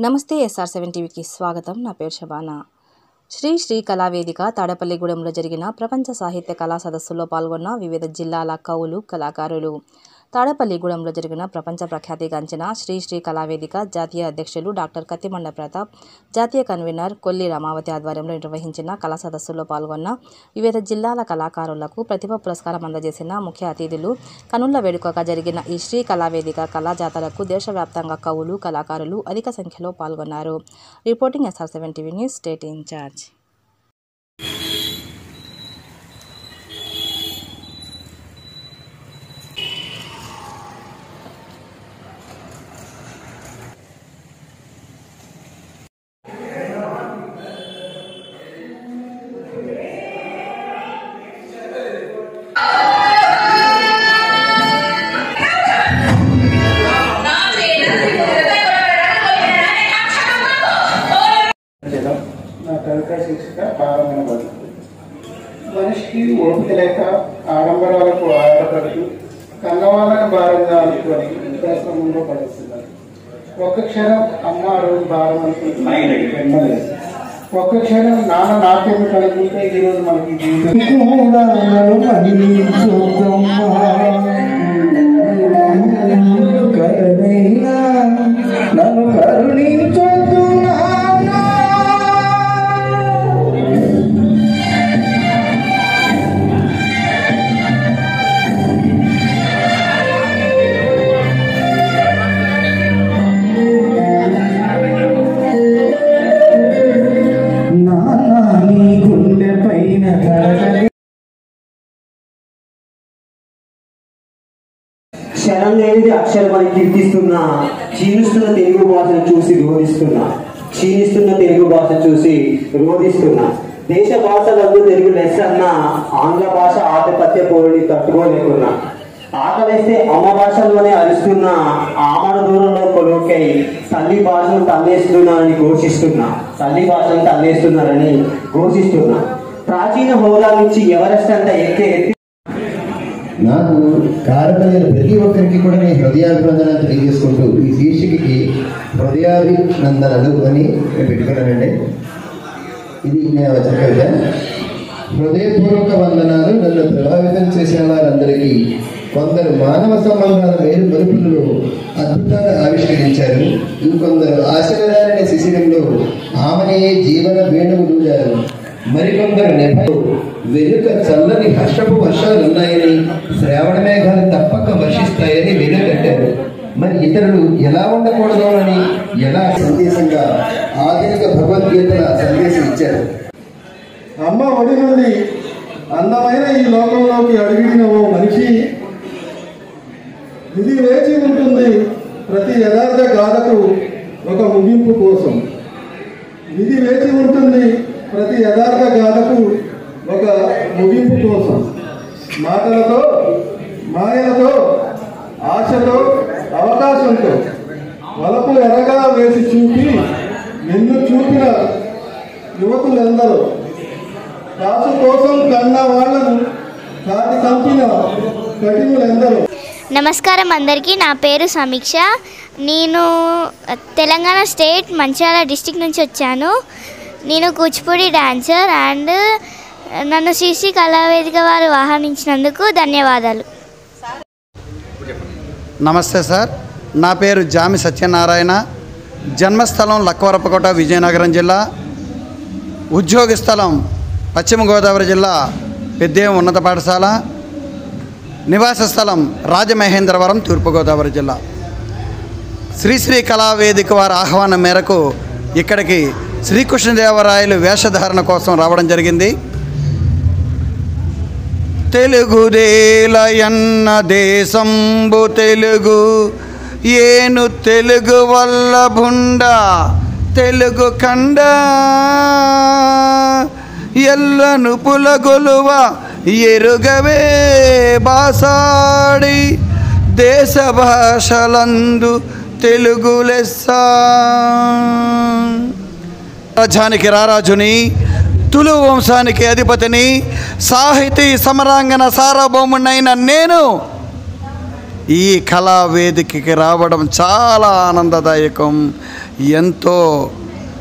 నమస్తే SR7 టీవీకి స్వాగతం. నా పేరు శబానా. శ్రీ కళావేదిక తాడపల్లిగూడెంలో జరిగిన ప్రపంచ సాహిత్య కళా సదస్సులో పాల్గొన్న వివిధ జిల్లాల కవులు, కళాకారులు. తాడపల్లిగూడెంలో జరిగిన ప్రపంచ ప్రఖ్యాతిగాంచిన శ్రీ కళావేదిక జాతీయ అధ్యక్షులు డాక్టర్ కత్తిమండ ప్రతాప్, జాతీయ కన్వీనర్ కొల్లి రామావతి ఆధ్వర్యంలో నిర్వహించిన కళా సదస్సులో పాల్గొన్న వివిధ జిల్లాల కళాకారులకు ప్రతిభ పురస్కారం అందజేసిన ముఖ్య అతిథులు. కనుల వేడుకగా జరిగిన ఈ శ్రీ కళావేదిక కళా జాతరకు దేశవ్యాప్తంగా కవులు, కళాకారులు అధిక సంఖ్యలో పాల్గొన్నారు. Reporting SR7 TV news, state incharge. మనిషికి ఓపిక లేక ఆడంబరాలకు ఆడపడుతూ కన్నవాళ్ళని భారంగా అనుకొని వృద్ధాశ్రమంలో పడేస్తున్నారు. ఒక్క క్షణం అమ్మ రోజు భారం అనుకుంటుంది, ఒక్క క్షణం నాన్న నాట్యం కలుగుతుంటే ఈరోజు మనకి నన్ను కరుణించొద్దు క్షణం లేనిది అక్షరమని కీర్తిస్తున్నా, క్షీణిస్తున్న తెలుగు భాషను చూసి రోధిస్తున్నా దేశ భాషలందు తెలుగు లెస్సన్న ఆంగ్ల భాష ఆధిపత్య పోరుని తట్టుకోలేకున్నా, ఆకలిస్తే అమ్మ భాషలోనే అరుస్తున్న ఆమడ దూరంలో కొలుకై తల్లి భాషను తల్లేస్తున్నారని ఘోషిస్తున్నా ప్రాచీన హోదా నుంచి ఎవరెస్ట్ అంత ఎక్కే నాకు కారపల్లిన ప్రతి ఒక్కరికి కూడా నేను హృదయాభినందనలు తెలియజేసుకుంటూ ఈ శీర్షికకి హృదయాభినందనలు అని నేను పెట్టుకున్నానండి. ఇది నేను వచ్చిన కవిత. హృదయపూర్వక వందనాలు నన్ను ప్రభావితం చేసిన వారందరికీ. కొందరు మానవ సంబంధాల మేలు మలుపులలో అద్భుతాలు ఆవిష్కరించారు, ఇంకొందరు ఆశీర్వాదాలనే శిశిరంలో ఆమెనే జీవన వేణువు దూరారు. మరికొందరు వెనుక చల్లని హర్షపు వర్షాలున్నాయని, శ్రావణ మేఘాలు తప్పక వర్షిస్తాయని వెనుకట్టారు. మరి ఇతరులు ఎలా ఉండకూడదు అని ఎలా సందేశంగా ఆధునిక భగవద్గీతల సందేశం ఇచ్చారు. అమ్మ ఒడి నుండి అందమైన ఈ లోకంలోకి అడుగుడిన ఓ మనిషి, ఇది వేచి ఉంటుంది ప్రతి యథార్థ గాథకు ఒక ముగింపు కోసం. ఇది వేచి ఉంటుంది ప్రతి యథార్థ గాథకు ఒక ముగింపు కోసం. మాటలతో, మాయలతో, ఆశతో, అవకాశంతో వలపు ఎరగా వేసి చూపి నిన్ను చూపిన యువకులందరూ కాసు కోసం కన్న వాళ్లను కాటి కంపిన కఠినులందరూ. నమస్కారం అందరికీ. నా పేరు సమీక్ష. నేను తెలంగాణ స్టేట్ మంచిర్యాల డిస్టిక్ నుంచి వచ్చాను. నేను కూచిపూడి డాన్సర్ అండ్ నన్ను శ్రీ కళావేదిక వారు ఆహ్వానించినందుకు ధన్యవాదాలు. నమస్తే సార్, నా పేరు జామి సత్యనారాయణ. జన్మస్థలం లక్కవరపకోట, విజయనగరం జిల్లా. ఉద్యోగ స్థలం పశ్చిమ గోదావరి జిల్లా పెద్దేం ఉన్నత పాఠశాల. నివాస స్థలం రాజమహేంద్రవరం, తూర్పుగోదావరి జిల్లా. శ్రీ కళావేదిక వారి ఆహ్వానం మేరకు ఇక్కడికి శ్రీకృష్ణదేవరాయలు వేషధారణ కోసం రావడం జరిగింది. తెలుగుదేలయన్న దేశంబు తెలుగు, ఏను తెలుగు వల్ల భుండ తెలుగు కండ, ఎల్లను పులగొలువ ఎరుగవే బాసాడి, దేశ భాషలందు తెలుగు లెస్స. రాజ్యానికి రారాజుని, తులు వంశానికి అధిపతిని, సాహితీ సమరాంగణ సార్వభౌమునైన నేను ఈ కళా వేదికకి రావడం చాలా ఆనందదాయకం. ఎంతో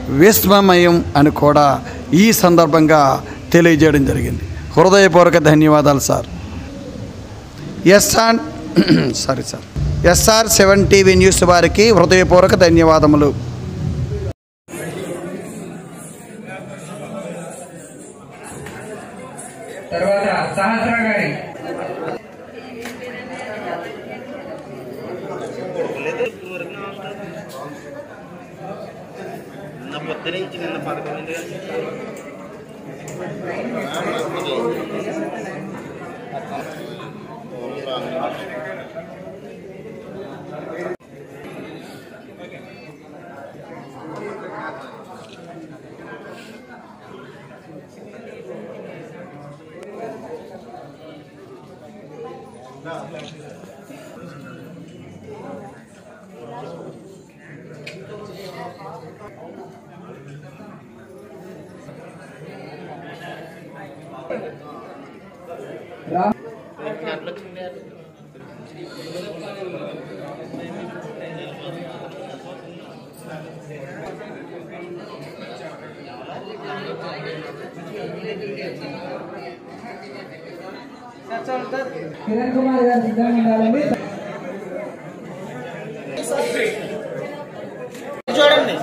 విస్మయం అని కూడా ఈ సందర్భంగా తెలియజేయడం జరిగింది. హృదయపూర్వక ధన్యవాదాలు సార్. SR7 టీవీ న్యూస్ వారికి హృదయపూర్వక ధన్యవాదములు. తర్వాత సహస్ర గారి కిరణ్ కుమార్ గారు సిద్ధంగా ఉండాలండి. చూడండి.